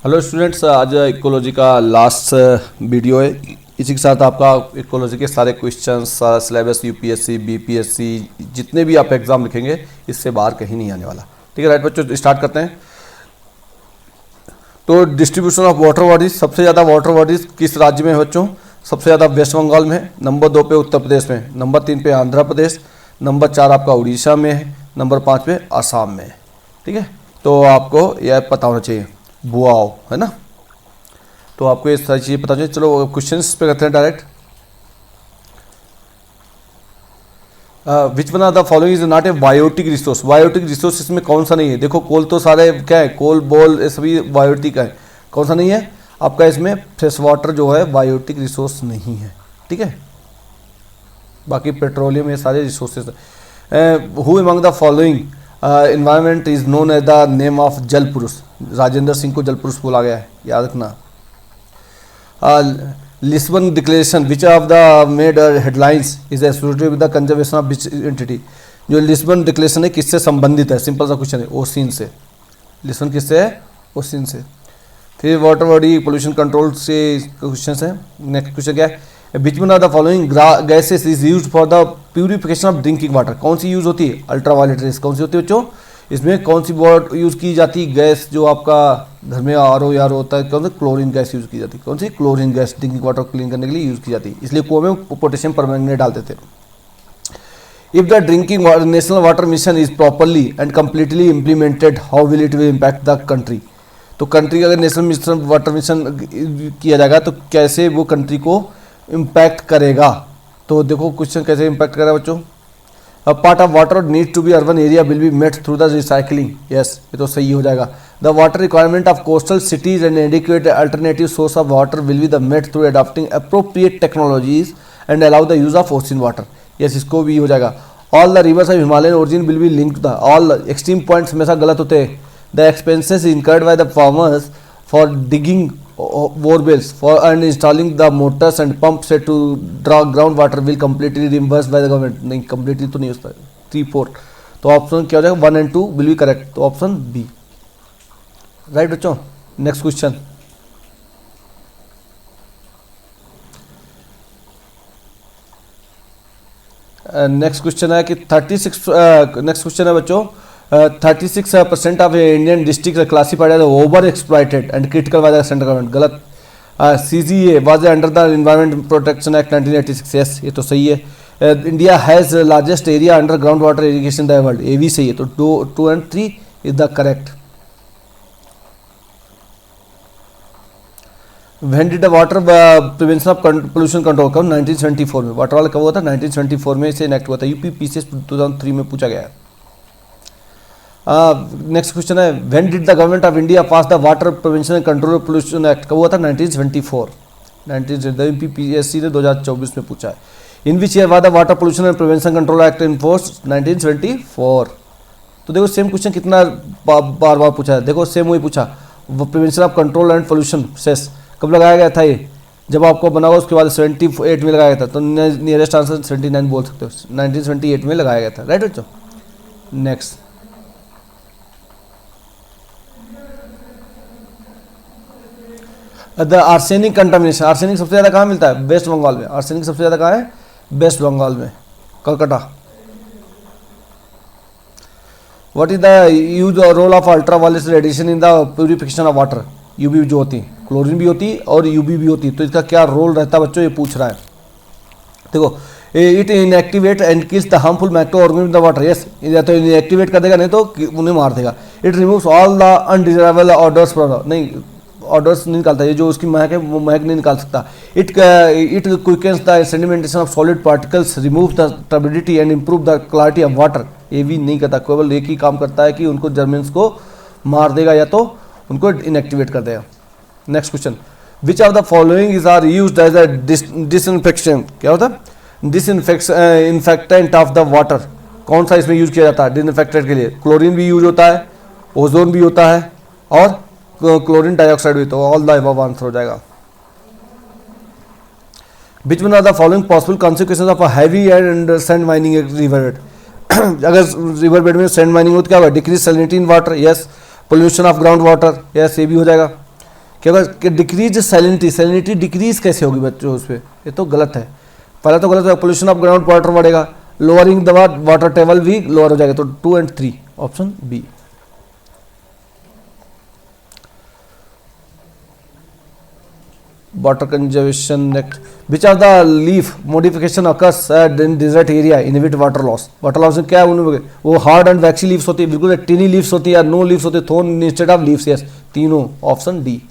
Hello students, आज ecology का last video है। इसी के साथ आपका इकोलॉजी के सारे क्वेश्चंस, सारा सिलेबस, यूपीएससी, बीपीएससी, जितने भी आप एग्जाम लिखेंगे इससे बाहर कहीं नहीं आने वाला। ठीक है राइट बच्चों, स्टार्ट करते हैं। तो डिस्ट्रीब्यूशन ऑफ वाटर बॉडीज, सबसे ज़्यादा वाटर बॉडीज किस राज्य में है बच्चों? सबसे ज़्यादा वेस्ट बंगाल में है, नंबर 2 पे उत्तर प्रदेश में, नंबर 3 पे आंध्र प्रदेश, नंबर 4 आपका उड़ीसा में है, नंबर 5 पे आसाम में है। ठीक है, तो आपको यह पता होना चाहिए। बुआओ है ना, तो आपको ये सारी चीज़ें पता चाहिए। चलो क्वेश्चंस पे करते हैं direct. Which one are the following is not a biotic resource? Biotic resource इसमें कौन सा नहीं है? देखो कोल तो सारे क्या है, कोल बोल ये सभी बायोटिक है। कौन सा नहीं है आपका? इसमें फ्रेश वाटर जो है बायोटिक रिसोर्स नहीं है। ठीक है, बाकी पेट्रोलियम ये सारे resources. Who among the following environment is known as the name of जल पुरुष? राजेंद्र सिंह को जल पुरुष बोला गया है, याद रखना। Lisbon declaration which of the made headlines is associated with the conservation of which entity? जो लिस्बन डिक्लेरेशन है किससे संबंधित है? सिंपल सा क्वेश्चन है, ओशियन से। लिस्बन किससे है? ओशियन से। फिर वाटर बॉडी पोल्यूशन कंट्रोल से क्वेश्चन है। नेक्स्ट क्वेश्चन क्या है? Which one are the following gases is used for the purification of drinking water? कौन सी यूज होती है? Ultraviolet rays. कौन सी होती है बच्चों? इसमें कौन सी वर्ड यूज़ की जाती है? गैस जो आपका घर में आर ओ होता है, कौन सी? क्लोरीन गैस यूज़ की जाती है। कौन सी? Chlorine gas drinking water clean करने के लिए यूज़ की जाती है, इसलिए कुएं में पोटेशियम परमैंगनेट डालते थे। If the drinking national water mission is properly and completely implemented, how will it will impact the country? तो कंट्री का अगर नेशनल वाटर मिशन किया जाएगा तो कैसे वो कंट्री को इम्पैक्ट करेगा? तो देखो क्वेश्चन कैसे इम्पैक्ट करेगा बच्चों। A part of water needs to be urban area will be met through the recycling. Yes, ये तो सही हो जाएगा। The water requirement of coastal cities and adequate alternative source of water will be the met through adopting appropriate technologies and allow the use of ocean water. Yes, इसको भी हो जाएगा। All the rivers of Himalayan origin will be linked to the all extreme points हमेशा गलत होते हैं। The expenses incurred by the farmers for digging borewells for and installing the motors and pumps set to draw groundwater will completely reimbursed by the government. नहीं, completely तो नहीं होता है। 3-4 तो ऑप्शन क्या हो जाएगा? 1 and 2 will be correct, तो ऑप्शन बी राइट बच्चों। नेक्स्ट क्वेश्चन, नेक्स्ट क्वेश्चन है कि 36 नेक्स्ट क्वेश्चन है बच्चों, 36% of Indian district classified as over exploited and critical by the central government. गलत। CGA was under the environment protection act 1986। Yes, ये तो सही है। India has largest area under ground water irrigation the world. ये भी सही है, तो 2 and 3 is the correct. When did the water prevention of pollution control come? 1974 में। वाटर वाला कब हुआ था? 1974 में इसे इनेक्ट हुआ था। यूपीपीसीएस 2003 में पूछा गया है। नेक्स्ट क्वेश्चन है, when did the government of India pass the water prevention and control pollution act? कब हुआ था? 1974। यूपीपीएससी ने 2024 में पूछा है। In which year was the water pollution and prevention control act in force? 1974। तो देखो सेम क्वेश्चन कितना बार बार पूछा है। देखो सेम वही पूछा, prevention of control and pollution cess कब लगाया गया था? ये जब आपको बना हुआ उसके बाद 78 में लगाया गया था, तो नियरेस्ट आंसर 79 बोल सकते हो। 1978 में लगाया गया था, राइट बच्चों। Next, the arsenic contamination. Arsenic सबसे ज़्यादा कहाँ मिलता है? वेस्ट बंगाल में। आर्सेनिक सबसे ज़्यादा कहाँ है? वेस्ट बंगाल में, Calcutta. What is the use or role of ultraviolet radiation in the purification of water? UV जो होती है, क्लोरीन भी होती है और यूवी भी होती है, तो इसका क्या रोल रहता है बच्चों? ये पूछ रहा है। देखो, it inactivate and kills the harmful micro organism in the water. Yes, या तो इनएक्टिवेट कर देगा, नहीं तो उन्हें मार देगा। It removes all the undesirable orders, नहीं ऑर्डर्स नहीं निकालता, ये जो उसकी महक है वो महक नहीं निकाल सकता। It quickens the sedimentation of solid particles, remove the turbidity and improve the clarity of water. ये भी नहीं करता, केवल एक ही काम करता है कि उनको जर्मिन्स को मार देगा या तो उनको इनएक्टिवेट कर देगा। Next question, which of the following is are used as a disinfection? क्या होता है? Disinfectant of the water. कौन सा इसमें यूज किया जाता है डिसइंफेक्टेंट के लिए? क्लोरीन भी यूज होता है, ओजोन भी होता है और क्लोरीन डाइऑक्साइड भी। तो ऑल द अबव आंसर हो जाएगा। Which one are the following possible consequences of a heavy and sand mining river bed? अगर रिवर बेड में सैंड माइनिंग हो तो क्या होगा? Decrease salinity in water. Yes. Pollution of ground water. Yes, ये भी हो जाएगा। क्या होगा कि डिक्रीज सैलिनिटी, सैलिनिटी डिक्रीज कैसे होगी बच्चों उस पर, ये तो गलत है, पहले तो गलत है। पोल्यूशन ऑफ ग्राउंड वाटर बढ़ेगा, लोअरिंग द वाटर टेबल भी लोअर हो जाएगा, तो 2 और 3 option B. Water conservation next, which are the leaf modification occurs in desert area inhibit water loss. Water loss में क्या है उनमें, वो हार्ड एंड वैक्सी लीव्स होती है, बिल्कुल टिनी लीव्स होती है, या नो लीव्स होती है, थोन इंस्टेड ऑफ लीव्स, यस तीनों option D.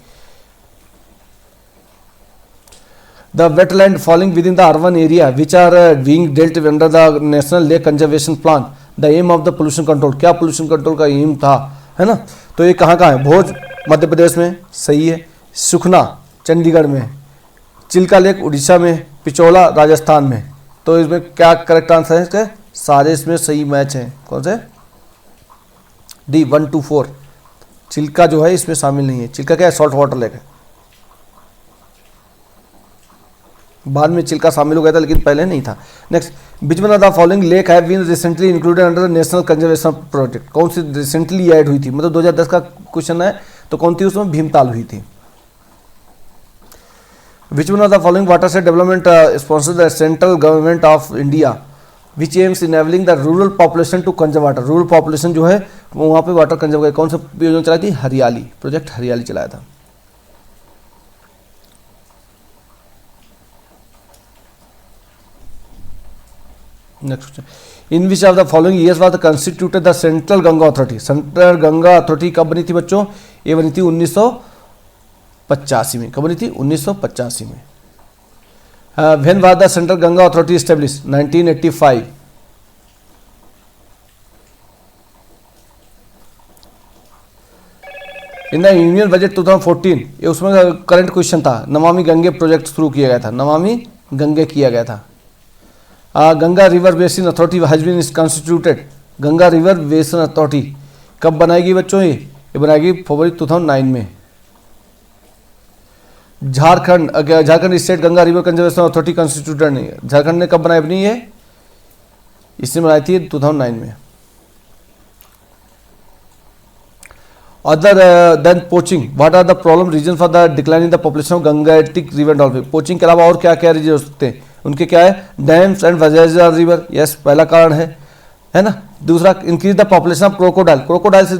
The wetland falling within the urban area which are being dealt under the National Lake Conservation Plan, the aim of the pollution control, क्या pollution control का M था, है ना। तो ये कहाँ है, भोज मध्य प्रदेश में सही है, सुखना चंडीगढ़ में, चिल्का लेक उड़ीसा में, पिचौला राजस्थान में। तो इसमें क्या करेक्ट आंसर है इसके, सारे इसमें सही मैच हैं, कौन से डी 1 2 4। चिल्का जो है इसमें शामिल नहीं है, चिल्का क्या है, सॉल्ट वाटर लेक है, बाद में चिल्का शामिल हो गया था लेकिन पहले नहीं था। Next, which one of the following lake have been recently included under the national conservation project, कौन सी रिसेंटली ऐड हुई थी, मतलब 2010 का क्वेश्चन है, तो कौन थी उसमें, भीमताल हुई थी। Which one of the following water set development sponsored the central government of India which aims enabling the rural population to conserve water, rural population जो है वहाँ पे वाटर कंजर्व, कौन सा योजना चलाई थी, हरियाली प्रोजेक्ट, हरियाली चलाया था। Next question, in which of the following years was constituted the central Ganga authority, central Ganga authority कब बनी थी बच्चों, ये बनी थी 1985 में, कब बनी थी 1985 में। When was the central Ganga authority establish, 1985। In the union budget 2014, ये उसमें करंट क्वेश्चन था, नमामि गंगे प्रोजेक्ट शुरू किया गया था, नमामि गंगे किया गया था। Ganga river basin authority has been constituted, Ganga river basin authority कब बनाएगी बच्चों, ये बनाएगी फरवरी 2009 में। Jharkhand state Ganga river conservation authority constituted नहीं है, झारखंड ने कब बनाई अपनी, ये इसने बनाई थी 2009 में। Other than poaching, what are the problem reason for the decline in the population of gangetic river dolphin, poaching के अलावा और क्या क्या रीजन हो सकते हैं उनके, क्या है, डैम्स एंड वजह रिवर, यस पहला कारण है ना। दूसरा, increase the population of crocodile, crocodile से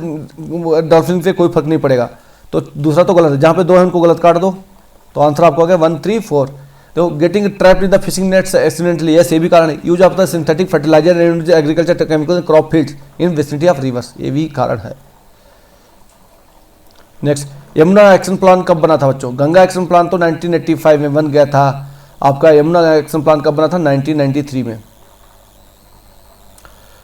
डॉल्फिन पे कोई फर्क नहीं पड़ेगा, तो दूसरा तो गलत है, जहाँ पे 2 है उनको गलत काट दो, तो आंसर आपको आ गया 1 3 4। तो getting trapped in the fishing nets accidentally, yes ये भी कारण है। Use of the synthetic fertilizer and agriculture chemical crop fields in vicinity of rivers, ये भी कारण है। नेक्स्ट, यमुना एक्शन प्लान कब बना था बच्चों, गंगा एक्शन प्लान तो 1985 में बन गया था, आपका यमुना एक्शन प्लान कब बना था, 1993 में।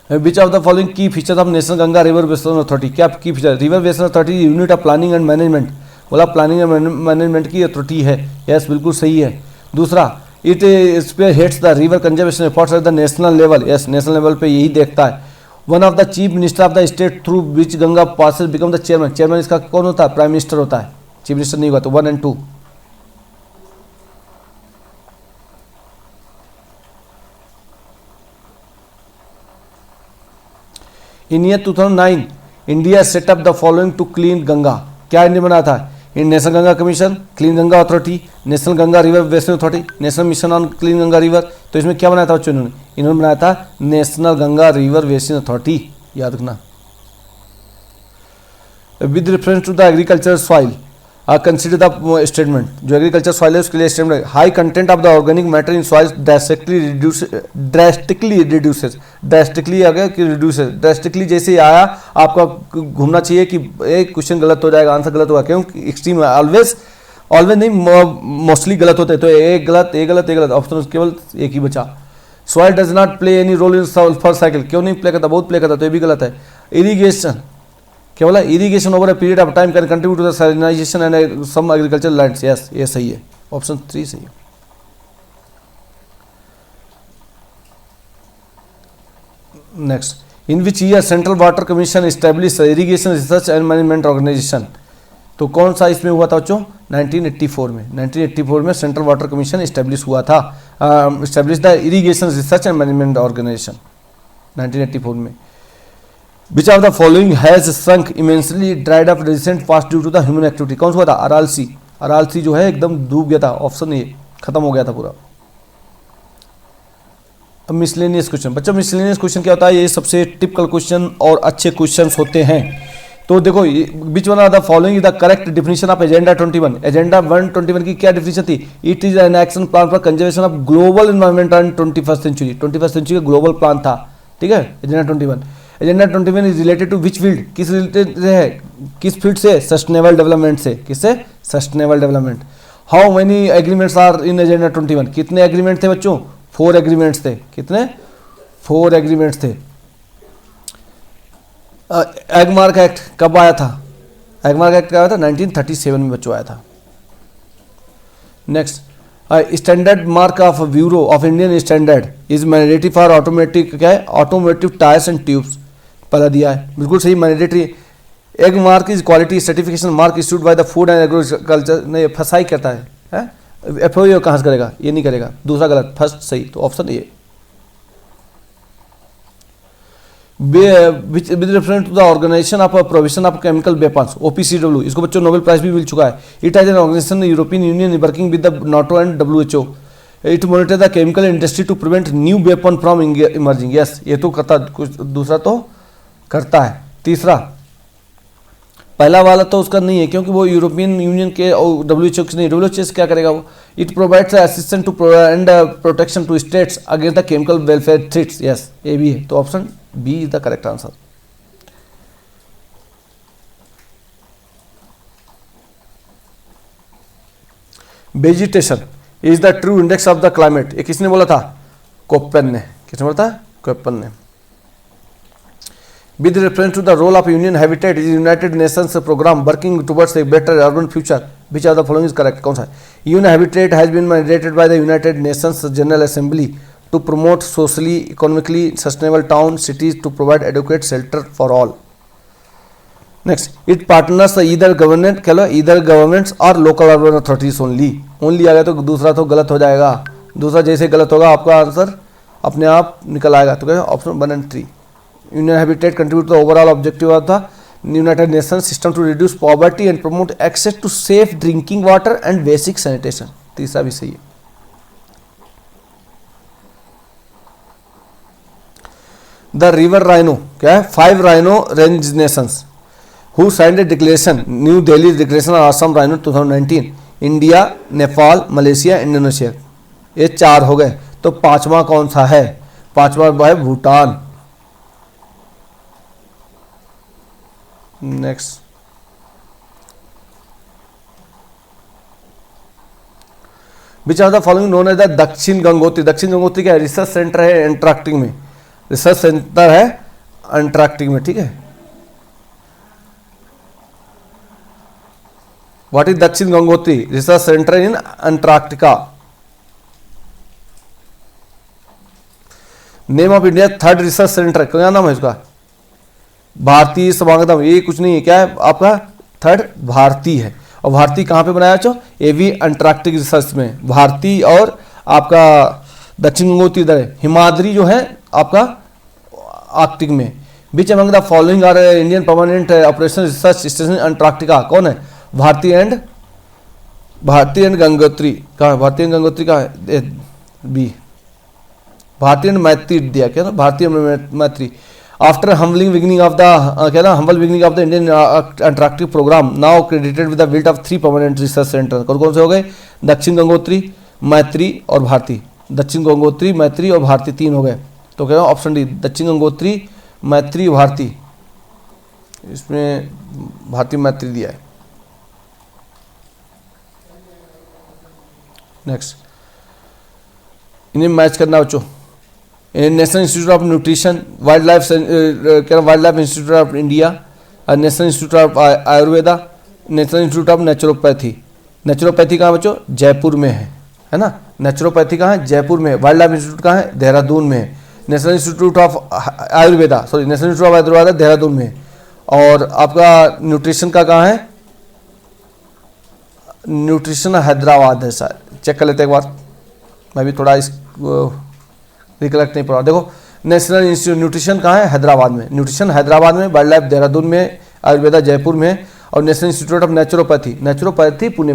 विच ऑफ द फॉलोइंग की features of national Ganga river basin authority, क्या की feature, river basin authority unit of planning and management, बोला प्लानिंग एंड मैनेजमेंट की अथॉरिटी है, यस बिल्कुल सही है। दूसरा, it heads the river conservation efforts at the national level, yes national level पे यही देखता है। One of the chief minister of the state through which Ganga passes become the chairman, chairman इसका कौन होता है, प्राइम मिनिस्टर होता है, चीफ मिनिस्टर नहीं हुआ, तो 1 और 2। In year 2009 India set up the following to clean Ganga, क्या इंडिया बनाया था, in National Ganga Commission, Clean Ganga Authority, National Ganga river basin Authority, National mission on Clean Ganga River, तो इसमें क्या बनाया था बच्चों, इन्होंने बनाया था National Ganga river basin Authority, याद रखना। With reference to the agriculture soil consider the statement, जो एग्रीकल्चर सॉइल है उसके लिए statement, high content of the organic matter in soil drastically reduces, drastically आ गया कि रिड्यूसेस, ड्रास्टिकली जैसे आया आपका घूमना चाहिए कि एक क्वेश्चन गलत हो जाएगा, आंसर गलत होगा, क्यों, एक्सट्रीम ऑलवेज नहीं, मोस्टली गलत होते हैं, तो एक गलत ऑप्शन केवल एक ही बचा। Soil does not play any role in sulphur cycle, क्यों नहीं प्ले करता, बहुत प्ले करता, तो ये भी गलत है। इरीगेशन, क्या बोला, irrigation over a period of time can contribute to the salinisation and some agriculture lands, yes ये सही है, ऑप्शन 3 सही है। Next, in which year central water commission establish irrigation research and management organisation, तो कौन सा इसमें हुआ था बच्चों, 1984 में, 1984 में सेंट्रल वाटर कमीशन एस्टेब्लिश हुआ था, establish the irrigation research and management organisation 1984 में। Which of the following has sunk immensely dried up recent past due to the human activity, कौन सा हुआ था, RLC, अरालसी जो है एकदम डूब गया था, ऑप्शन ए खत्म हो गया था पूरा। अब मिसलेनियस क्वेश्चन, बच्चों मिसलेनियस क्वेश्चन क्या होता है, ये सबसे टिपिकल क्वेश्चन और अच्छे क्वेश्चंस होते हैं। तो देखो which one are the following is the correct definition of agenda 21। Agenda 121 की क्या डिफिनेशन थी, it is an action plan for conservation of global environment in 21st century. 21st century का ग्लोबल प्लान था, ठीक है, agenda 21। Agenda 21 is related to which field, किस related है, किस फील्ड से, सस्टेनेबल डेवलपमेंट से, किससे, sustainable development. How many agreements are in agenda 21, कितने एग्रीमेंट थे बच्चों, 4 एग्रीमेंट्स थे, कितने, 4 एग्रीमेंट्स थे। एगमार्क एक्ट कब आया था, एगमार्क एक्ट कब आया था, 1937 में बच्चों आया था। Next, standard mark of bureau of Indian standard is mandatory for automatic, क्या है, ऑटोमोटिव टायर्स एंड ट्यूब्स, पता दिया है, बिल्कुल सही, mandatory. Egg mark is quality certification mark issued by the food and agriculture, नहीं फसाई करता है, एफओ कहाँ से करेगा, ये नहीं करेगा, दूसरा गलत, फर्स्ट सही, तो option A. With reference to the organisation of provision of chemical weapons, OPCW, इसको बच्चों नोबेल प्राइज भी मिल चुका है। It has an organisation European Union working with the NATO and WHO, it monitor the chemical industry to prevent new weapon from emerging, yes ये तो करता, कुछ दूसरा तो करता है। तीसरा, पहला वाला तो उसका नहीं है क्योंकि वो यूरोपियन यूनियन के और डब्ल्यूएचओ के नहीं, डब्ल्यूएचओ से क्या करेगा वो, it provides assistance to and protection to states against the chemical welfare threats, yes ये भी है, तो option B is the correct answer. Vegetation is the true index of the climate, ये किसने बोला था, कोपेन ने, किसने बोला था, कोपेन ने। With reference to the role of Union Habitat is United Nations program working towards a better urban future, which of the following is correct, कौन सा है, Union Habitat has been mandated by the United Nations General Assembly to promote socially economically sustainable towns cities to provide adequate shelter for all. Next, it partners either government, कह लो either governments or local urban authorities only, only आ गया तो दूसरा तो गलत हो जाएगा, दूसरा जैसे गलत होगा आपका आंसर अपने आप निकल आएगा, तो क्या option 1 and 3। Union Habitat contribute to the overall objective of the United Nations system to reduce poverty and promote access to safe drinking water and basic sanitation, तीसरा भी सही है। The river rhino, क्या है, 5 rhino range nations who signed a declaration, New Delhi Declaration of Assam Rhino 2019, India, Nepal, Malaysia, Indonesia, ये 4 हो गए, तो 5वां कौन सा है, 5वां है भूटान। Next, which are the following known as the Dakshin Gangotri, Dakshin Gangotri क्या है, रिसर्च सेंटर है एंटार्क्टिक में, रिसर्च सेंटर है एंटार्क्टिक में, ठीक है। What is Dakshin Gangotri, research centre in Antarctica. Name of India 3rd research centre, क्या नाम है इसका, भारतीय समागम, ये कुछ नहीं है, क्या है आपका 3rd भारतीय है, और भारतीय कहाँ पे बनाया बच्चों, ये भी अंटार्कटिक रिसर्च में, भारतीय और आपका दक्षिण गंगोत्री इधर है, हिमाद्री जो है आपका आर्कटिक में। बीच among the following are Indian permanent operation research station Antarctica, कौन है, भारतीय एंड गंगोत्री, कहाँ है भारतीय एंड गंगोत्री, कहाँ है, बी, भारतीय एंड मैत्री दिया, क्या ना, Bharatiya Maitri. After humbling beginning of the, क्या ना, humble beginning of the Indian Antarctic programme now credited with the build of 3 permanent research centre, कौन से हो गए, दक्षिण गंगोत्री, मैत्री और भारती, दक्षिण गंगोत्री, मैत्री और भारती 3 हो गए, तो क्या ऑप्शन डी, दक्षिण गंगोत्री, मैत्री, भारती, इसमें भारती मैत्री दिया है। नेक्स्ट, इन्हें मैच करना बच्चों, National institute of Nutrition, wildlife, क्या wildlife Institute of India, National institute of Ayurveda, National institute of naturopathy. Naturopathy कहाँ बच्चों, जयपुर में है ना, नेचुरोपैथी कहाँ है, जयपुर में। वाइल्ड लाइफ इंस्टीट्यूट कहाँ है, देहरादून में है। National institute of Ayurveda, sorry national institute of Ayurveda Dehradun में। और आपका न्यूट्रिशन का कहाँ है, न्यूट्रिशन हैदराबाद है शायद, चेक कर लेते एक बार, मैं भी थोड़ा इस रिकलेक्ट नहीं पड़ा। देखो नेशनल इंस्टीट्यूट न्यूट्रिशन कहाँ है, हैदराबाद में, न्यूट्रिशन हैदराबाद में, वाइल्ड लाइफ देहरादून में, आयुर्वेदा जयपुर में, और national institute of naturopathy, naturopathy Pune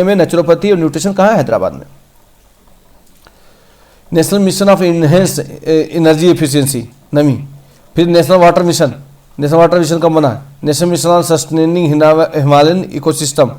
में नेचुरोपैथी और न्यूट्रिशन कहाँ है? हैदराबाद में। National mission of enhance energy efficiency, नमी। फिर national water mission, national water mission कब बना? National mission on sustaining Himalayan ecosystem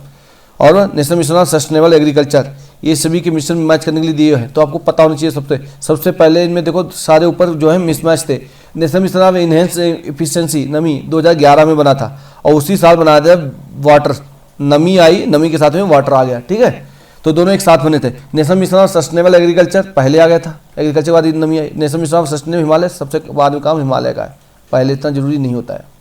और national mission on sustainable agriculture, ये सभी के मिशन मैच करने के लिए दिए हैं, तो आपको पता होना चाहिए। सबसे पहले इनमें देखो सारे ऊपर जो है मिसमैच थे। National mission of enhance efficiency, नमी 2011 में बना था और उसी साल बनाया था वाटर, नमी आई, नमी के साथ में वाटर आ गया, ठीक है, तो दोनों एक साथ बने थे। National mission of sustainable agriculture पहले आ गया था, एग्रीकल्चर के बाद नमी आई। National mission of sustainable Himalaya सबसे बाद में काम हिमालय का है, पहले इतना जरूरी नहीं होता है।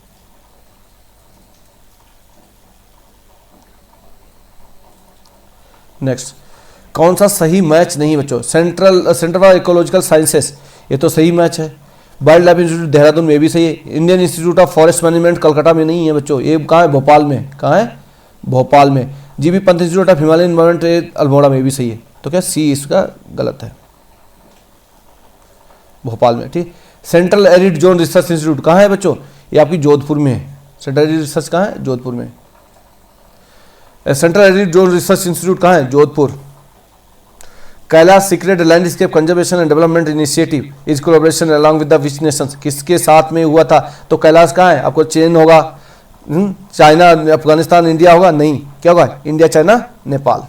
नेक्स्ट, कौन सा सही मैच नहीं बच्चों? सेंटर फॉर इकोलॉजिकल साइंसेस, ये तो सही मैच है। वाइल्ड लाइफ इंस्टीट्यूट देहरादून में भी सही है। Indian institute of forest management Calcutta में नहीं है बच्चों, ये कहाँ है? भोपाल में। कहाँ है? भोपाल में। GB Pant institute of Himalayan environment Almora में भी सही है, तो क्या सी इसका गलत है, भोपाल में, ठीक। Central arid zone research institute कहाँ है बच्चों? ये आपकी जोधपुर में है। सेंट्रल एरिड रिसर्च कहाँ है? जोधपुर में। Central arid zone research institute कहाँ है? Jodhpur. Kailash secret landscape conservation and development initiative is collaboration along with the which Nations, किसके साथ में हुआ था? तो कैलाश कहाँ है? आपको चीन होगा, चाइना, अफगानिस्तान, इंडिया होगा? नहीं, क्या होगा? India, China, Nepal.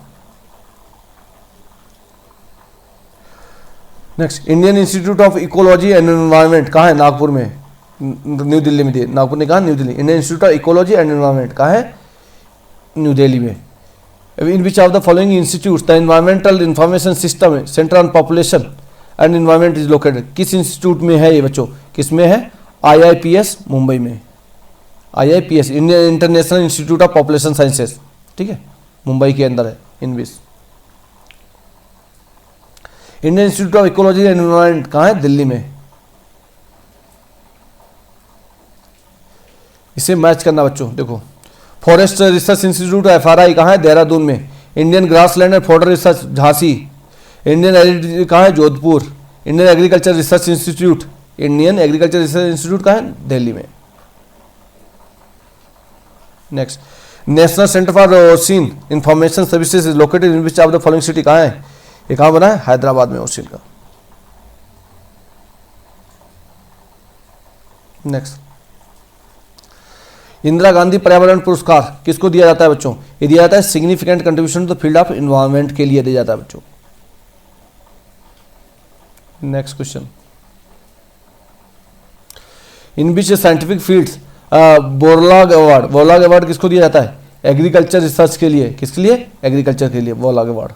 Next, Indian institute of ecology and environment कहाँ है? नागपुर में, न्यू दिल्ली में दिए, नागपुर ने कहा new Delhi. Indian institute of ecology and environment कहाँ है? न्यू दिल्ली में। In which of the following institute the environmental information system centre on population and environment is located, किस इंस्टीट्यूट में है ये बच्चों? किस में है? IIPS मुंबई में। IIPS Indian international institute of population sciences, ठीक है, मुंबई के अंदर है ENVIS. Indian institute of ecology and environment कहाँ है? दिल्ली में। इसे मैच करना बच्चों, देखो फॉरेस्ट रिसर्च इंस्टीट्यूट FRI कहाँ है? देहरादून में। Indian grassland and fodder research Jhansi. Indian agri कहाँ है? Jodhpur. Indian agriculture research institute, Indian agriculture research institute कहाँ है? दिल्ली में। Next, national centre for ocean information services is located in which of the following city, कहाँ है? ये कहाँ बना है? हैदराबाद में ओशियन का। नेक्स्ट, इंदिरा गांधी पर्यावरण पुरस्कार किसको दिया जाता है बच्चों? ये दिया जाता है significant contribution to the field of environment के लिए दिया जाता है बच्चों। Next question, in which scientific fields Borlaug award, Borlaug award किसको दिया जाता है? एग्रीकल्चर रिसर्च के लिए। किसके लिए? एग्रीकल्चर के लिए Borlaug award.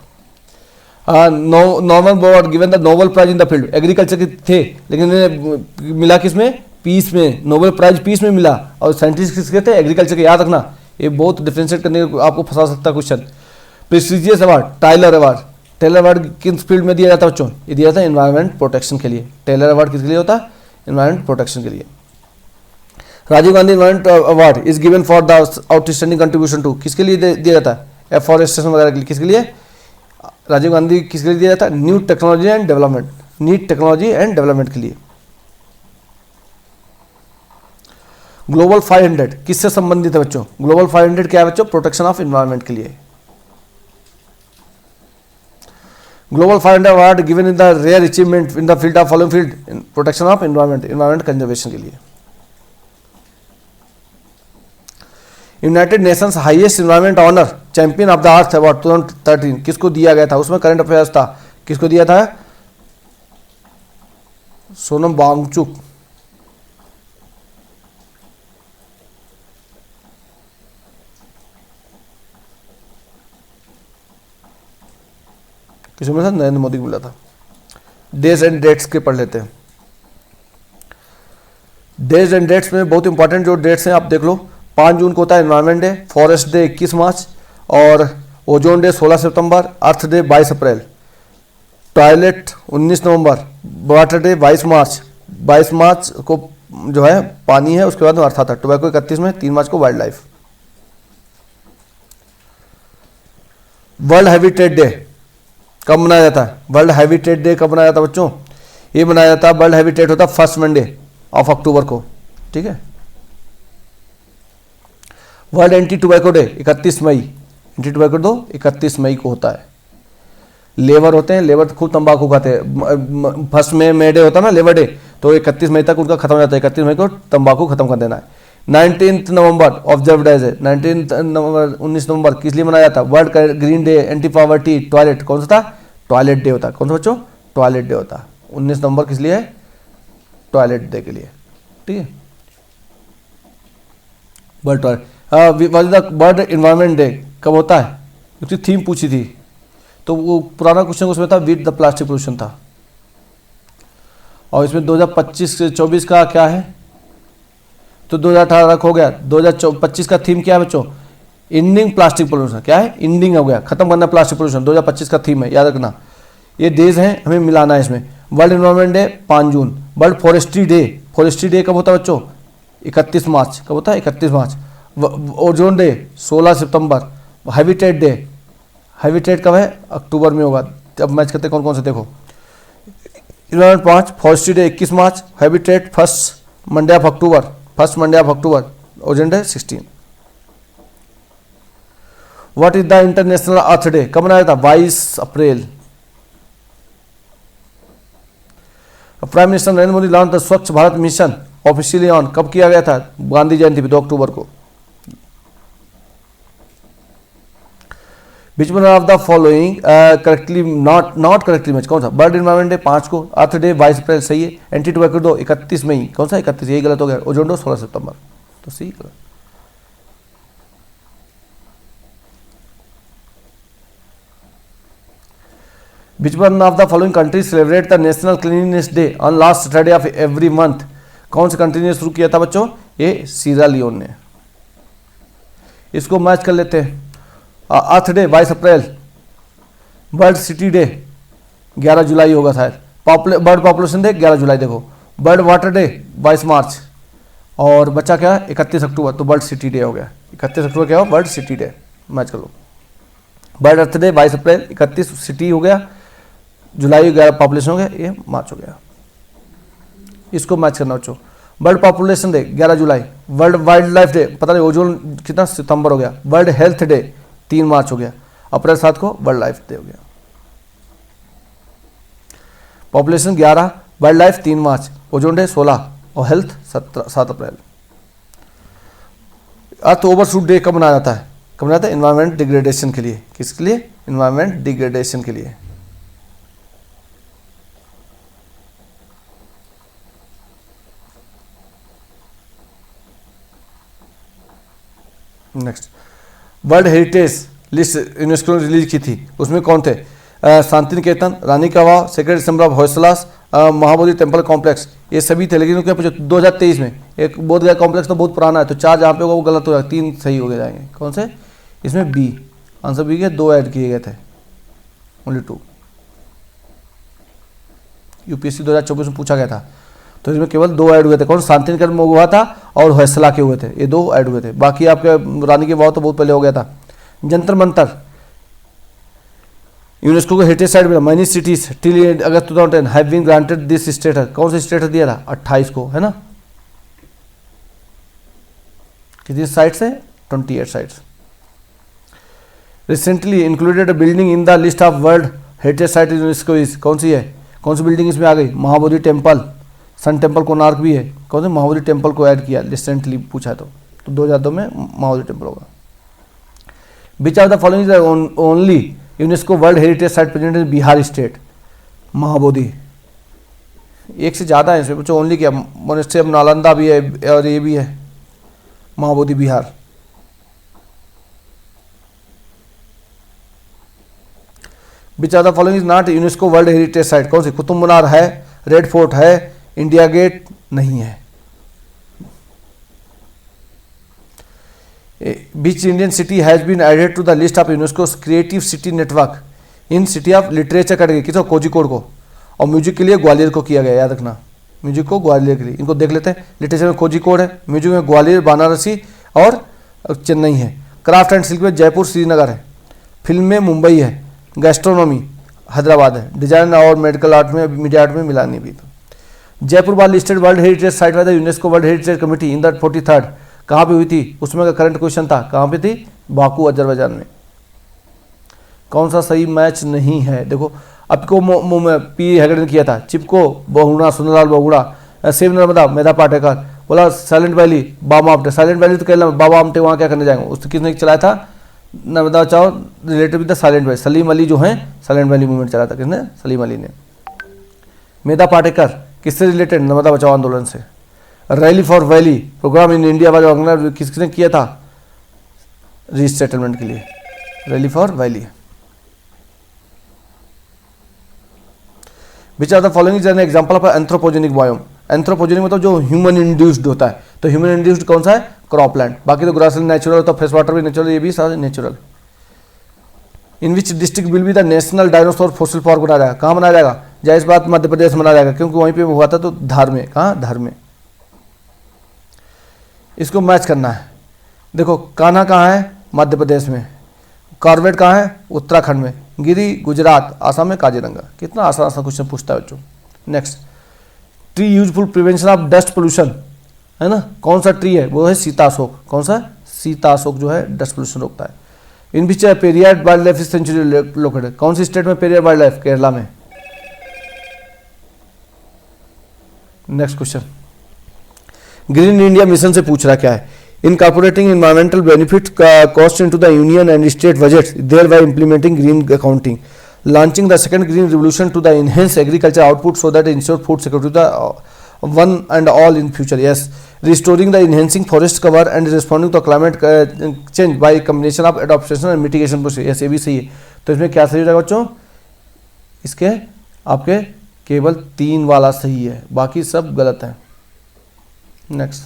Normal award given the Nobel prize in the field, agriculture के थे लेकिन इन्हें मिला किसमें? पीस में, नोबेल प्राइज पीस में मिला। और साइंटिस्ट किसके थे? एग्रीकल्चर के, याद रखना, ये बहुत डिफ्रेंशिएट करने को आपको फंसा सकता है question. Prestigious award, Tyler award, Taylor award किस फील्ड में दिया जाता है बच्चों? ये दिया जाता है एनवायरमेंट प्रोटेक्शन के लिए। टेलर अवार्ड किसके लिए होता है? एनवायरमेंट प्रोटेक्शन के लिए। Rajiv Gandhi environment award is given for the outstanding contribution to, किसके लिए दिया जाता है? एफॉरेस्टेशन वगैरह के लिए। किसके लिए राजीव गांधी किसके लिए दिया जाता है? New technology and development, neat technology and development के लिए। ग्लोबल 500 किससे संबंधित है बच्चों? ग्लोबल 500 क्या है बच्चों? प्रोटेक्शन ऑफ एनवायरनमेंट के लिए। Global 500 award given in the rare achievement in the field of following field, protection of environment, environment conservation के लिए। United Nations highest environment honour champion of the Earth award 2013 किसको दिया गया था? उसमें current affairs था, किसको दिया था? सोनम वांगचुक। किसी में नरेंद्र मोदी को मिला था। डेज एंड डेट्स के पढ़ लेते हैं। डेज एंड डेट्स में बहुत इंपॉर्टेंट जो डेट्स हैं आप देख लो। 5 जून को होता है एनवायरनमेंट डे, फॉरेस्ट डे 21 मार्च और ओजोन डे 16 सितंबर, अर्थ डे 22 अप्रैल, टॉयलेट 19 नवंबर, वाटर डे 22 मार्च। 22 मार्च को जो है पानी है, उसके बाद में अर्थ आता है। टोबैको 31 में, 3 मार्च को wild life. World habitat day कब मनाया जाता है? वर्ल्ड हैबिटेट डे कब मनाया जाता है बच्चों? ये मनाया जाता है, वर्ल्ड हैबिटेट होता है 1st मंडे ऑफ अक्टूबर को, ठीक है। वर्ल्ड एंटी टोबैको डे 31 मई, एंटी टोबैको डे 31 मई को होता है। लेबर होते हैं, लेबर खूब तंबाकू खाते हैं। फर्स्ट में मे डे होता है ना, लेबर डे, तो 31 मई तक उनका खत्म हो जाता है। 31 मई को तंबाकू खत्म कर देना है। 19 नवंबर ऑब्जर्व डेज है। 19 नवंबर किस लिए मनाया जाता है? World green day, anti poverty, toilet, कौन सा था? टॉयलेट डे होता है। कौन सा बच्चों? टॉयलेट डे होता है। 19 नवंबर किस लिए है? टॉयलेट डे के लिए, ठीक है। World toilet. World environment day कब होता है? उसकी थीम पूछी थी, तो वो पुराना क्वेश्चन उसमें था विद द प्लास्टिक पोल्यूशन था। और इसमें 2025-24 का क्या है? तो 2018 हो गया। 2025 का थीम क्या है बच्चों? Ending plastic pollution. क्या है? इंडिंग हो गया, खत्म करना प्लास्टिक पोल्यूशन। 2025 का थीम है, याद रखना। ये डेज हैं, हमें मिलाना है इसमें। World environment day 5 June. World forestry day, forestry day कब होता है बच्चों? 31 मार्च। कब होता है? 31 मार्च। ओजोन डे 16 सितंबर। हैबिटेट डे, हैबिटेट कब है? अक्टूबर में होगा। अब मैच करते कौन कौन से, देखो। Environment 5, forestry day 21 March, habitat first Monday of October, ozone day 16। What is the international earth day, कब मनाया था? 22 April. Prime minister Narendra Modi launch the Swachh Bharat mission officially on, कब किया गया था? गांधी जयंती पे 2 अक्टूबर को। विच one of the following correctly not correctly match, कौन सा? वर्ल्ड एनवायरमेंट डे 5 को, अर्थ डे 22 अप्रैल, सही है। एंटी टोबैको डे 31 मई, कौन सा? 31, यही गलत हो गया। ओजोन डे 16 सितंबर, तो सही गलत। विच one of the following country celebrate the national cleanliness day on last Saturday of every month, कौन सी कंट्री ने शुरू किया था बच्चों? ये सीरा लियोन ने। इसको मैच कर लेते हैं। अर्थ डे 22 अप्रैल, वर्ल्ड सिटी डे 11 जुलाई होगा शायद, बर्ड पॉपुलेशन डे 11 जुलाई, देखो। वर्ल्ड वाटर डे 22 मार्च, और बच्चा क्या है? 31 अक्टूबर, तो वर्ल्ड सिटी डे हो गया। 31 अक्टूबर क्या हो? वर्ल्ड सिटी डे, मैच कर लो। वर्ल्ड अर्थ डे 22 अप्रैल, 31 सिटी हो गया, जुलाई 11 पॉपुलेशन हो गया, ये मार्च हो गया। इसको मैच करना बच्चों। वर्ल्ड पॉपुलेशन डे 11 जुलाई, वर्ल्ड वाइल्ड लाइफ डे पता नहीं ओजोन कितना सितंबर हो गया, वर्ल्ड हेल्थ डे 3 मार्च हो गया, अप्रैल 7 को वर्ल्ड लाइफ डे हो गया। पॉपुलेशन 11, वाइल्ड लाइफ 3 मार्च, ओजोन डे 16 और हेल्थ 7 अप्रैल। अर्थ ओवरशूट डे कब मनाया जाता है? कब मनाया जाता है? एनवायरमेंट डिग्रेडेशन के लिए। किसके लिए? एनवायरमेंट डिग्रेडेशन के लिए। Next, world heritage list UNESCO ने रिलीज की थी, उसमें कौन थे? Shanti Niketan, Rani ka Vav, sacred assembly of Hoysalas, Mahabodhi temple complex, ये सभी थे। लेकिन क्या पूछो 2023 में एक बोध गया कॉम्प्लेक्स तो बहुत पुराना है, तो 4 जहाँ पे होगा वो गलत हो जाएगा, 3 सही हो जाएंगे। कौन से? इसमें बी आंसर बी के 2 ऐड किए गए थे, ओनली 2। यूपीएससी 2024 में पूछा गया था, तो इसमें केवल 2 ऐड हुए थे। कौन? शांति निकेतन में हुआ था और होयसला के हुए थे, ये 2 ऐड हुए थे। बाकी आपके रानी के वाव तो बहुत पहले हो गया था। जंतर मंतर यूनेस्को को हेरिटेज साइट मिला। Many cities till August 2010 have been granted this status, कौन सा स्टेटस दिया था? 28 को, है ना। कितनी साइट्स है? 28 sites. Recently included building in the list of world heritage site UNESCO is, कौन सी है? कौन सी बिल्डिंग इसमें आ गई? Mahabodhi temple, sun temple, Konark भी है। कौन से? महाबोधि टेम्पल को ऐड किया रिसेंटली, पूछा तो 2002 में महाबोधि टेम्पल होगा। Which of the following is only UNESCO world heritage site present in Bihar state? Mahabodhi, एक से ज़्यादा है इसमें बच्चों, ओनली क्या? मोनेस्ट्री ऑफ नालंदा भी है और ये भी है, महाबोधि बिहार। विच of the following is not UNESCO world heritage site? कौन सी? कुतुब मीनार है, रेड फोर्ट है, इंडिया गेट नहीं है। Which Indian city has been added to the list of UNESCO's creative city network in city of literature category? किसको? कोझिकोड को। और music के लिए ग्वालियर को किया गया, याद रखना, म्यूजिक को ग्वालियर के लिए। इनको देख लेते हैं। लिटरेचर में कोझिकोड है, म्यूजिक में ग्वालियर, बनारसी और चेन्नई है। क्राफ्ट एंड सिल्क में जयपुर, श्रीनगर है। फिल्म में मुंबई है। गैस्ट्रोनॉमी हैदराबाद है। डिजाइन और मेडिकल आर्ट में, मीडिया आर्ट में मिलानी भी। Jaipur was listed world heritage site by the UNESCO world heritage committee in the 43rd कहाँ पे हुई थी, उसमें का करंट क्वेश्चन था, कहाँ पे थी, बाकू अजरबैजान में। कौन सा सही मैच नहीं है, देखो आपको पी हेगड़े ने किया था, चिपको बहुगुणा, सुंदरलाल बहुगुणा, शिव नर्मदा मेधा पाटेकर, बोला silent valley Baba Amte, silent valley तो केरला में, बाबा आमटे वहाँ क्या करने जाएंगे, उसने किसने चलाया था, नर्मदा बचाओ related with the silent valley, Salim Ali जो है साइलेंट वैली मूवमेंट चलाया था, किसने, सलीम अली ने। मेधा पाटेकर किससे रिलेटेड, नर्मदा बचाओ आंदोलन से। Rally for valley programme in India वाले ऑर्गेनाइज किसने किया था, रीसेटलमेंट के लिए, rally for valley. Which are the following is an example of anthropogenic biome. Anthropogenic मतलब जो ह्यूमन इंड्यूस्ड होता है, तो ह्यूमन इंड्यूस्ड कौन सा है, क्रॉपलैंड, बाकी तो ग्रासलैंड नेचुरल होता है, फ्रेश वाटर भी नेचुरल, ये भी सारे natural. In which district will be the national dinosaur fossil park बनाया जाएगा, कहाँ बनाया जाएगा, जाहिर बात मध्य प्रदेश में बनाया जाएगा, क्योंकि वहीं पे हुआ था, तो धार में, कहाँ, धार में। इसको मैच करना है, देखो कान्हा कहाँ है, मध्य प्रदेश में, कॉर्बेट कहाँ है, उत्तराखंड में, गिरी गुजरात, आसाम में काजीरंगा। कितना आसान आसान क्वेश्चन पूछता है बच्चों। Next, tree useful prevention of dust pollution, है ना, कौन सा ट्री है, वो है सीता अशोक, कौन सा, सीता अशोक जो है डस्ट पोल्यूशन रोकता है। In which Periyar wild life sanctuary located, कौन सी स्टेट में पेरियार वाइल्ड लाइफ, केरला में। Next question, green India mission से पूछ रहा क्या है, incorporating environmental benefit cost into the union and state budgets thereby implementing green accounting, launching the second green revolution to the enhance agriculture output so that ensure food security the one and all in future, yes, restoring the enhancing forest cover and responding to climate change by combination of adoption and mitigation process, yes, ये भी सही है। तो इसमें क्या सही रहेगा बच्चों, इसके आपके केवल 3 वाला सही है, बाकी सब गलत है। Next,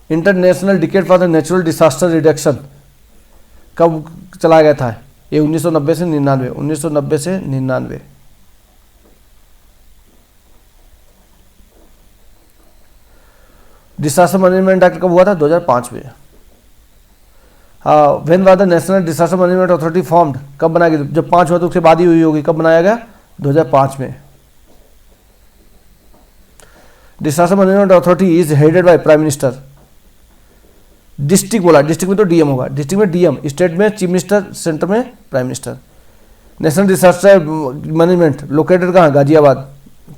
international decade for the natural disaster reduction कब चलाया गया था, ये 1990 से 99, 1990 से 99। डिजास्टर मैनेजमेंट एक्ट कब हुआ था, 2005 में। हाँ, when was the national disaster management authority formed, कब बनाया गया, जब 5 हुआ तो उसके बाद ही हुई होगी, कब बनाया गया, 2005 में। Disaster management authority is headed by prime minister. District बोला, डिस्ट्रिक्ट में तो डीएम होगा, डिस्ट्रिक्ट में डीएम, स्टेट में चीफ मिनिस्टर, सेंटर में prime minister. National disaster management located कहाँ है, गाजियाबाद,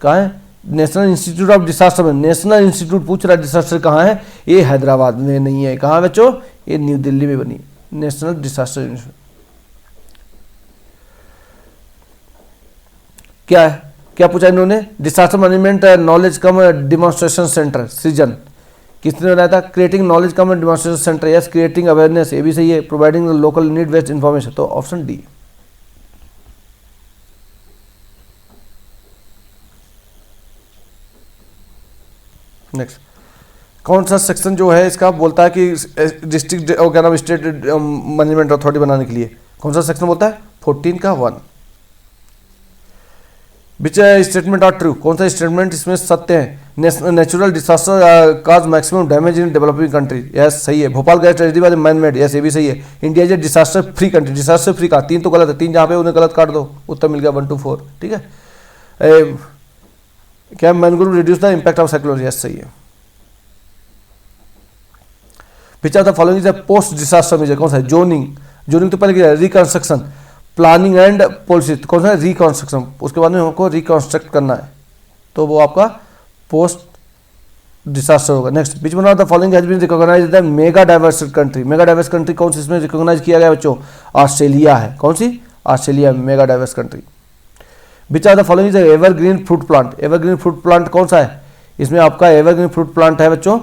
कहाँ है, नेशनल इंस्टीट्यूट ऑफ डिजास्टर में, नेशनल इंस्टीट्यूट पूछ रहा है डिजास्टर कहाँ है, ये हैदराबाद में नहीं है, कहाँ बच्चों, ये न्यू दिल्ली में बनी नेशनल डिजास्टर। क्या है, क्या पूछा इन्होंने, disaster management knowledge cum demonstration centre, Srijan, किसने बनाया था, creating knowledge cum demonstration centre, yes, creating awareness, ये भी सही है, providing local need based information, तो ऑप्शन डी। नेक्स्ट, कौन सा सेक्शन जो है इसका बोलता है कि डिस्ट्रिक्ट क्या नाम स्टेट मैनेजमेंट अथॉरिटी बनाने के लिए, कौन सा सेक्शन बोलता है, 14 का 1। विच स्टेटमेंट आर ट्रू, कौन सा स्टेटमेंट इसमें सत्य है, natural disaster cause maximum damage in developing country, yes सही है। Bhopal gas tragedy was man made, yes ये भी सही है। India is a disaster free country, disaster free का 3 तो गलत है, 3 जहाँ पे उन्हें गलत काट दो, उत्तर मिल गया 1 to 4, ठीक है। क्या mangrove reduce the impact of cyclone, yes सही है। Which are the following is a post disaster measure, कौन सा है, जोनिंग, जोनिंग तो पहले क्या है, रिकंस्ट्रक्शन, प्लानिंग एंड पॉलिसी, कौन सा है, रिकंस्ट्रक्शन, उसके बाद में हमको रिकंस्ट्रक्ट करना है, तो वो आपका पोस्ट डिजास्टर होगा। Next, which one of the following has been recognised the mega diverse country, mega diverse country कौन सी इसमें रिकॉग्नाइज किया गया बच्चों, ऑस्ट्रेलिया है, कौन सी, Australia mega diverse country. Which are the following is evergreen fruit plant, evergreen fruit plant कौन सा है, इसमें आपका एवरग्रीन फ्रूट प्लांट है बच्चों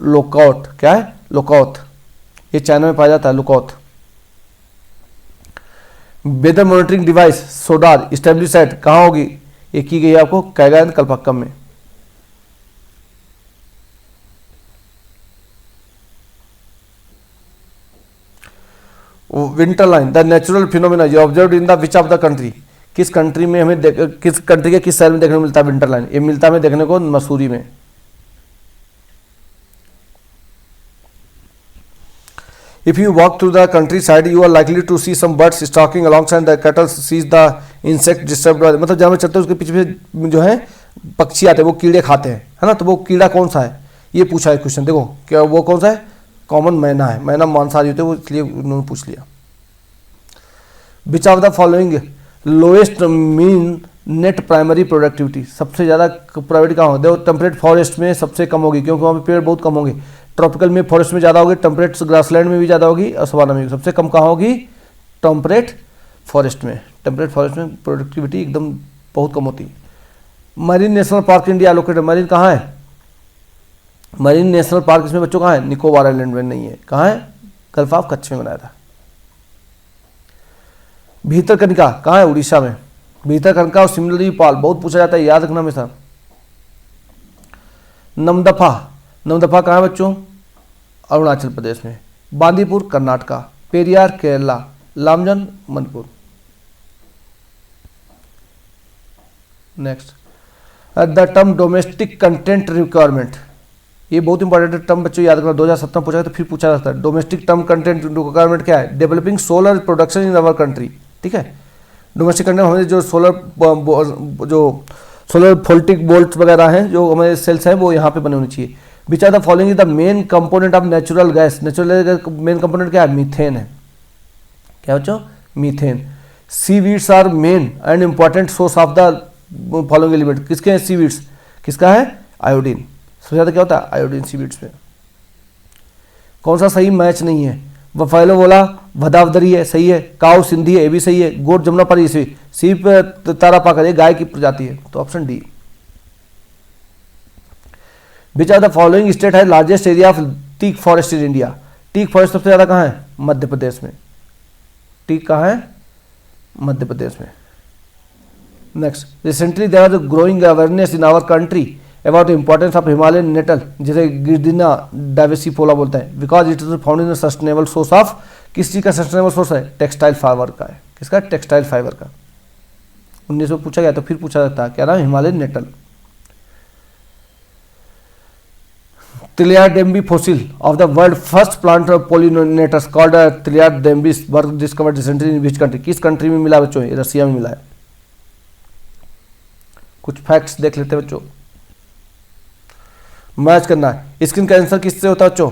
लोकॉट, क्या है, लोकॉथ, ये चाइना में पाया जाता है loquat. Weather monitoring device SODAR establish at कहाँ होगी, ये की गई है आपको कैगान कल्पक्कम में। Winter line, the natural phenomena observed in the which of the country, किस कंट्री में हमें किस कंट्री के किस शहर में देखने को मिलता है विंटर लाइन, ये मिलता है हमें देखने को मसूरी में। If you walk through the countryside, you are likely to see some birds stalking alongside the cattle sees the insect disturbed, मतलब जहाँ में चलते हैं उसके पीछे जो है पक्षी आते हैं, वो कीड़े खाते हैं, है ना, तो वो कीड़ा कौन सा है, ये पूछा है क्वेश्चन, देखो क्या वो कौन सा है, कॉमन मैना है, मैना मांसाहारी होते हैं, वो इसलिए उन्होंने पूछ लिया। विच of the following lowest mean net primary productivity, सबसे ज़्यादा प्राइवेट कहाँ होगा, देखो टेम्परेट फॉरेस्ट में सबसे कम होगी क्योंकि वहाँ पे पेड़ बहुत कम होंगे, ट्रॉपिकल में फॉरेस्ट में ज़्यादा होगी, टेम्परेट ग्रासलैंड में भी ज़्यादा होगी और सवाना में भी। सबसे कम कहाँ होगी, टेम्परेट फॉरेस्ट में। टेम्परेट फॉरेस्ट में प्रोडक्टिविटी एकदम बहुत कम होती है। Marine national park India located, marine कहाँ है, मरीन नेशनल पार्क इसमें बच्चों कहाँ है, निकोबार आइलैंड में नहीं है, कहाँ है, गल्फ ऑफ कच्छ में बनाया था। भीतरकनिका कहाँ है, उड़ीसा में। भीतरकनिका और सिमिलरी पाल बहुत पूछा जाता है, याद रखना हमेशा। नमदफा, नमदफा कहाँ है बच्चों, अरुणाचल प्रदेश में। Bandipur Karnataka, Periyar Kerala, Lamjao Manipur. Next, the term domestic content requirement, ये बहुत इंपॉर्टेंट टर्म बच्चों याद रखना, 2017 पूछा तो फिर पूछा जाता है। डोमेस्टिक टर्म कंटेंट रिक्वायरमेंट क्या है, developing solar production in our country, ठीक है। डोमेस्टिक कंटेंट हमारे जो सोलर वोल्टिक बोल्ट वगैरह हैं, जो हमारे सेल्स हैं, वो यहाँ पे बने होने चाहिए। Which are the following is the main component of natural gas, natural gas main component क्या है, मीथेन है। क्या बच्चों, methane. Sea weeds are main and important source of the following element, किसके हैं सी वीड्स, किसका है, आयोडीन। सबसे ज़्यादा क्या होता है, आयोडीन सी वीड्स में। कौन सा सही मैच नहीं है, बफेलो बोला भदावदरी है, सही है। काऊ सिंधी है, ये भी सही है। गोट जमुना पर सीप तारा पाकर, ये गाय की प्रजाति है, तो option D. Which are the following state है largest area of teak forest in India, teak forest सबसे ज़्यादा कहाँ है, मध्य प्रदेश में। टीक कहाँ है, मध्य प्रदेश में। Next, recently there are growing awareness in our country about the importance of Himalayan nettle, जिसे गिरदिना डाइवेसिफोला बोलते हैं, because it is found in sustainable source of, किस चीज़ का सस्टेनेबल सोर्स है, टेक्सटाइल फाइबर का है। किसका, टेक्सटाइल फाइबर का। 1900 पूछा गया तो फिर पूछा जाता है, क्या नाम, Himalayan nettle. Tiliardembe fossil of the world first plant pollinators called Tiliardembe were discovered recently in which country, किस कंट्री में मिला बच्चों, ये रसिया में मिला है। कुछ फैक्ट्स देख लेते हैं बच्चों, मैच करना है। स्किन कैंसर किससे होता है बच्चों,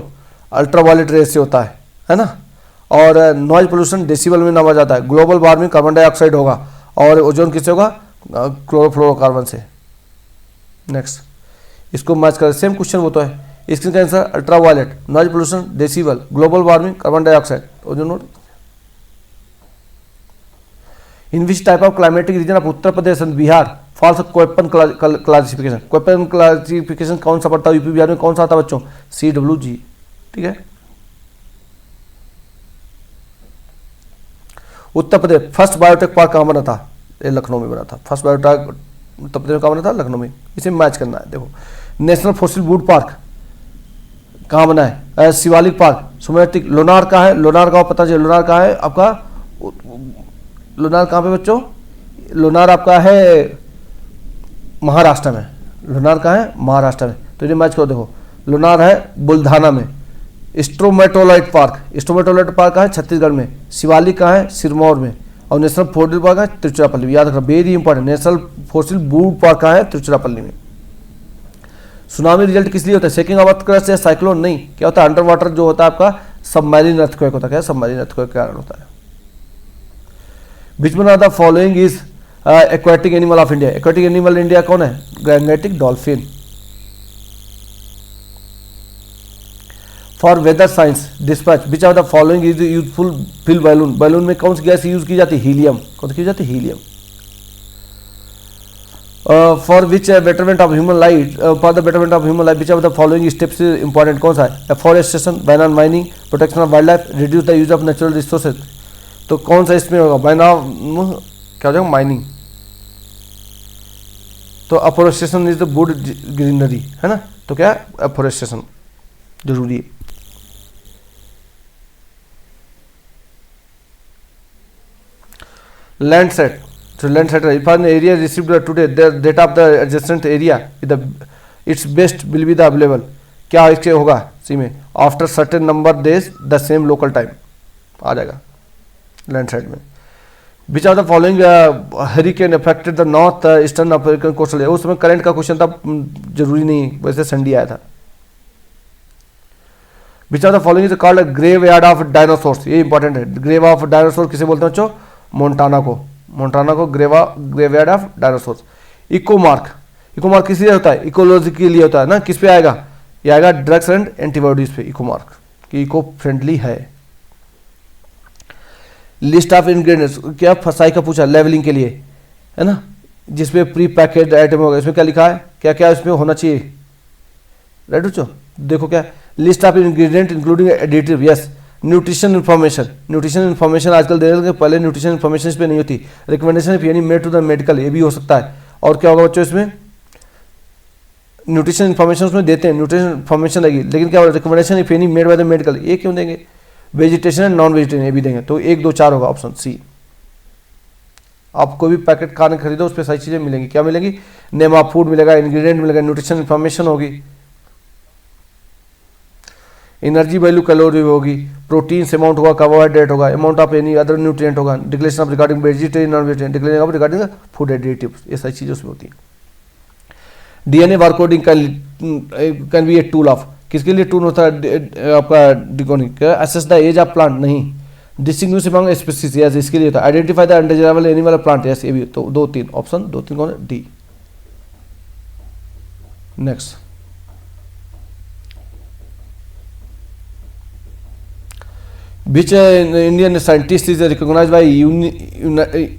अल्ट्रावायलेट रेस से होता है ना। और नॉइज पोल्यूशन डेसिबल में नापा जाता है। ग्लोबल वार्मिंग कार्बन डाइऑक्साइड होगा, और ओजोन किससे होगा, क्लोरोफ्लोरोकार्बन से। नेक्स्ट, इसको मैच कर, सेम क्वेश्चन वो तो है। Skin cancer ultraviolet, noise pollution decibel, global warming carbon dioxide, ozone note. In which type of climatic region of Uttar Pradesh and Bihar falls Koppen classification, Koppen classification कौन सा पड़ता है, यूपी बिहार में कौन सा आता है बच्चों, CWG, ठीक है। Uttar Pradesh first biotech park कहाँ बना था, ये लखनऊ में बना था। फर्स्ट बायोटेक उत्तर प्रदेश में कहाँ बना था, लखनऊ में। इसे मैच करना है। देखो, नेशनल फॉसिल वुड पार्क कहाँ बना है, शिवालिक पार्क, सुमेटिक। लोनार का है, लोनार का पता चले, लोनार का है आपका, लोनार कहाँ पे बच्चों, लोनार आपका है महाराष्ट्र में। लोनार कहाँ है, महाराष्ट्र में। तो ये मैच करो, देखो लोनार है बुल्धाना में। स्ट्रोमेटोलाइट पार्क, स्ट्रोमेटोलाइट पार्क कहाँ है, छत्तीसगढ़ में। शिवालिक कहाँ है, सिरमौर में। और नेशनल फॉसिल पार्क है तिरुचिरापल्ली में। याद रखना, very important, national fossil would park कहाँ है, तिरुचिरापल्ली में। सुनामी रिजल्ट किस लिए होता है, शेकिंग ऑफ अर्थ या साइक्लोन नहीं, क्या होता है, अंडर वाटर जो होता है आपका सबमरीन अर्थक्वेक होता है। क्या सबमरीन अर्थक्वेक के कारण होता है। Which one of the following is aquatic animal of India, aquatic animal India कौन है, gangetic dolphin. For weather science dispatch which of the following is useful fill balloon, balloon में कौन सी गैस यूज की जाती है, हीलियम। कौन सी की जाती है, helium. For which betterment of human life, for the betterment of human life which of the following steps important, कौन सा है, afforestation, ban on mining, protection of wild life, reduce the use of natural resources. तो कौन सा इसमें होगा, ban of क्या हो जाएगा, माइनिंग। तो afforestation is the good greenery, है ना। तो क्या अफॉरेस्टेशन जरूरी है। Landslide, so landslide, if an area received today the data of the adjacent area its best will be the available, क्या इसके होगा सी में, after certain number days the same local time आ जाएगा लैंडस्लाइड में। Which of the following hurricane affected the north eastern African coastal, उस समय current का क्वेश्चन था, जरूरी नहीं, वैसे संडे आया था। Which of the following is called graveyard of dinosaurs, ये इंपॉर्टेंट है। ग्रेव ऑफ डायनासोर किसे बोलते हैं बच्चों? मोन्टाना को graveyard of dinosaurs. Ecomark किस लिए होता है? इकोलॉजी के लिए होता है ना। किस पे आएगा? ये आएगा ड्रग्स एंड एंटीबॉडीज पे। इकोमार्क कि इको फ्रेंडली है। लिस्ट ऑफ इंग्रेडिएंट्स, क्या फसाई का पूछा लेवलिंग के लिए, है ना, जिसपे प्री पैकेड आइटम होगा, इसमें क्या लिखा है, क्या क्या इसमें होना चाहिए? राइट बच्चों, देखो क्या list of ingredient including additive, yes. Nutrition information आजकल दे रहे हैं, पहले न्यूट्रिशन इन्फॉर्मेशन इस पे नहीं होती। रिकमेंडेशन यानी मेड टू द मेडिकल, ये भी हो सकता है। और क्या होगा बच्चों इसमें? न्यूट्रिशन इन्फॉर्मेशन उसमें देते हैं, न्यूट्रिशन इन्फॉर्मेशन रहेगी, लेकिन क्या recommendation if any made by the medical, ये क्यों देंगे? वेजिटेशन एंड नॉन वेजिटेरियन ये भी देंगे। तो 1 2 4 होगा ऑप्शन सी। आप कोई भी पैकेट खाने खरीदो उस पर सारी चीज़ें मिलेंगी। क्या मिलेंगी? नेम ऑफ फूड मिलेगा, इंग्रेडिएंट मिलेगा, न्यूट्रिशन इन्फॉर्मेशन होगी, एनर्जी वैल्यू कैलोरी होगी, प्रोटीन्स अमाउंट होगा, कार्बोहाइड्रेट होगा, amount of any other nutrient होगा, declaration of regarding vegetarian non vegetarian, declaration of regarding food additives, ये सारी चीज़ें उसमें होती है। DNA barcoding can be a tool of, किसके लिए टूल होता है आपका? Decoding. Assess the age of plant, नहीं। डिस्टिंग्विश अमंग स्पीशीज, यस, इसके लिए होता है। Identify the undesirable animal plant, yes, ये भी। तो 2 3 ऑप्शन 2 3 कौन है? D. Next, which Indian scientist is recognized by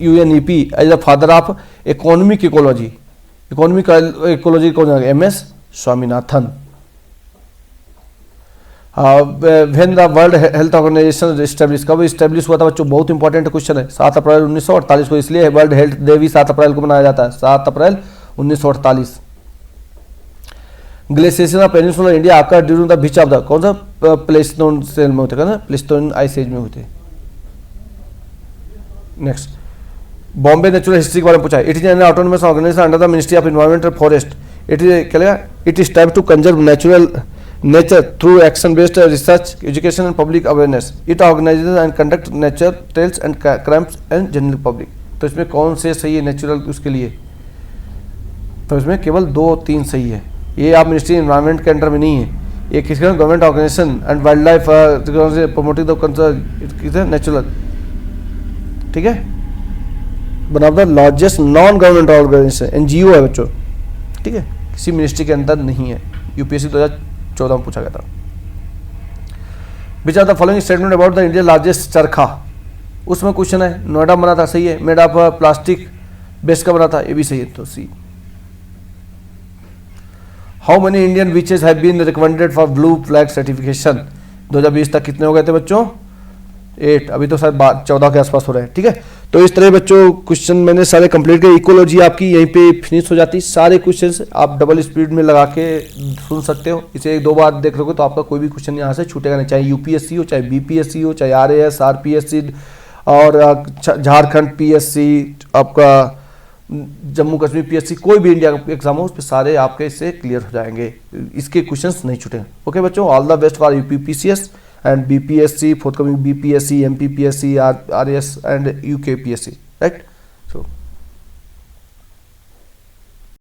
UNEP as the father of economic ecology? Economic ecology कौन है? MS Swaminathan. when the World Health Organization established, कब establish हुआ था बच्चों? बहुत इंपॉर्टेंट क्वेश्चन है। 7 अप्रैल 1948 को, इसलिए वर्ल्ड हेल्थ डे भी 7 अप्रैल को मनाया जाता है, 7 अप्रैल 1948। ग्लेशिएशन ऑफ पेनिनसुलर इंडिया आपका during the beach of the, कौन सा? प्लेस्टोन सेल में होते हैं ना, प्लेस्टोन आइस एज में होते हैं। नेक्स्ट, बॉम्बे नेचुरल हिस्ट्री के बारे में पूछा है। It is an autonomous organisation under the ministry of environment and forest. It is क्या लगा? It is time to conserve nature through action based research, education and public awareness. It organises and conduct nature trails and camps and general public. तो इसमें कौन से सही है natural उसके लिए? तो इसमें केवल 2 3 सही है। ये आप मिनिस्ट्री एनवायरमेंट के अंडर में नहीं है, ये किसका? Government organisation and wild life promoting the concern natural, ठीक है। One of the largest non government organisation, NGO है बच्चों, ठीक है, किसी मिनिस्ट्री के अंदर नहीं है। यूपीएससी 2014 में पूछा गया था। Which are the following statement about the India largest चरखा, उसमें क्वेश्चन है। नोएडा बना था, सही है। मेड ऑफ प्लास्टिक बेस का बना था, ये भी सही है, तो C. How many Indian beaches have been recommended for blue flag certification? 2020 तक कितने हो गए थे बच्चों? 8, अभी तो शायद 14 के आसपास हो रहे हैं, ठीक है। तो इस तरह बच्चों क्वेश्चन मैंने सारे कंप्लीट किए। इकोलॉजी आपकी यहीं पे फिनिश हो जाती। सारे क्वेश्चंस आप डबल स्पीड में लगा के सुन सकते हो। इसे 1 2 बार देख लोगे तो आपका कोई भी क्वेश्चन यहाँ से छूटेगा नहीं, चाहे यूपीएससी हो, चाहे बीपीएससी हो, चाहे आरएएस, आरपीएससी और झारखंड पीएससी, आपका जम्मू कश्मीर पीएससी, कोई भी इंडिया का एग्जाम हो, उस पर सारे आपके इससे क्लियर हो जाएंगे। इसके क्वेश्चंस नहीं छूटेंगे। ओके बच्चों, all the best for UPPCS and BPSC, forthcoming BPSC, MPPSC, RAS and UKPSC, right.